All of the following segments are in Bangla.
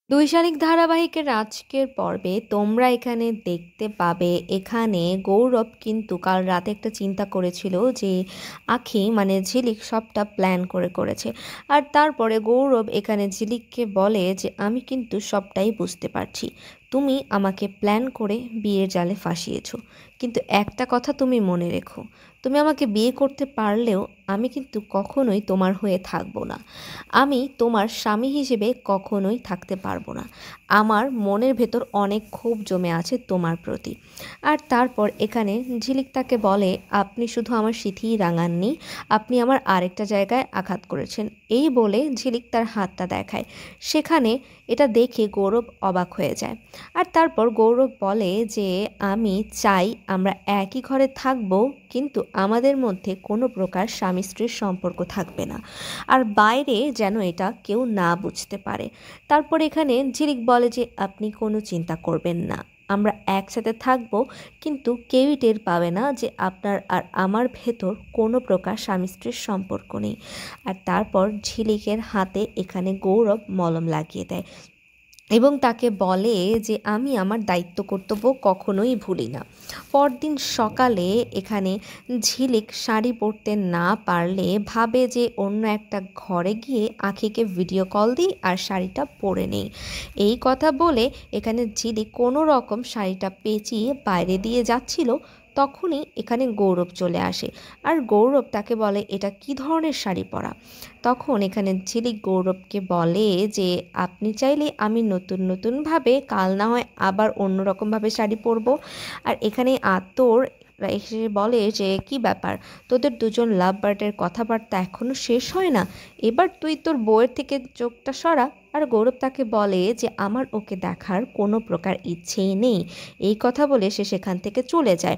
দুই শালিক ধারাবাহিকের আজকের পর্বে তোমরা এখানে দেখতে পাবে এখানে গৌরব কিন্তু কাল রাতে একটা চিন্তা করেছিল যে আখি মানে ঝিলিক সবটা প্ল্যান করেছে। আর তারপরে গৌরব এখানে ঝিলিককে বলে যে আমি কিন্তু সবটাই বুঝতে পারছি, তুমি আমাকে প্ল্যান করে বিয়ের জালে ফাঁসিয়েছো, কিন্তু একটা কথা তুমি মনে রেখো, তুমি আমাকে বিয়ে করতে পারলেও আমি কিন্তু কখনোই তোমার হয়ে থাকবো না, আমি তোমার স্বামী হিসেবে কখনোই থাকতে পারবো না। আমার মনের ভেতর অনেক ক্ষোভ জমে আছে তোমার প্রতি। আর তারপর এখানে ঝিলিক তাকে বলে আপনি শুধু আমার সিঁথিই রাঙাননি, আপনি আমার আরেকটা জায়গায় আঘাত করেছেন। এই বলে ঝিলিক তার হাতটা দেখায়। সেখানে এটা দেখে গৌরব অবাক হয়ে যায়। আর তারপর গৌরব বলে যে আমি চাই আমরা একই ঘরে থাকবো, কিন্তু আমাদের মধ্যে কোনো প্রকার স্বামী স্ত্রীর সম্পর্ক থাকবে না, আর বাইরে যেন এটা কেউ না বুঝতে পারে। তারপর এখানে ঝিলিক বলে যে আপনি কোনো চিন্তা করবেন না, আমরা একসাথে থাকবো, কিন্তু কেউই টের পাবে না যে আপনার আর আমার ভেতর কোনো প্রকার স্বামী স্ত্রীর সম্পর্ক নেই। আর তারপর ঝিলিকের হাতে এখানে গৌরব মলম লাগিয়ে দেয় এবং তাকে বলে যে আমি আমার দায়িত্ব কর্তব্য কখনোই ভুলি না। পরদিন সকালে এখানে ঝিলিক শাড়ি পরতে না পারলে ভাবে যে অন্য একটা ঘরে গিয়ে আখিকে ভিডিও কল দিই আর শাড়িটা পরে নেই। এই কথা বলে এখানে ঝিলিক কোনো রকম শাড়িটা পেঁচিয়ে বাইরে দিয়ে যাচ্ছিল, তখনই এখানে গৌরব চলে আসে। আর গৌরব তাকে বলে এটা কি ধরনের শাড়ি পরা। তখন এখানে ঝিলিক গৌরবকে বলে যে আপনি চাইলে আমি নতুন নতুনভাবে কাল না হয় আবার অন্যরকমভাবে শাড়ি পরবো। আর এখানে আতর এসে বলে যে কি ব্যাপার, তোদের দুজন লাভ বার্ডের কথাবার্তা এখনো শেষ হয় না, এবার তুই তোর বউয়ের থেকে চোখটা সরা। আর গৌরব তাকে বলে যে আমার ওকে দেখার কোনো প্রকার ইচ্ছেই নেই। এই কথা বলে সে সেখান থেকে চলে যায়।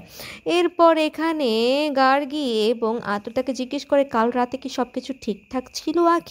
এরপর এখানে গার্গী এবং আতর তাকে জিজ্ঞেস করে কাল রাতে কি সব কিছু ঠিকঠাক ছিল আখি।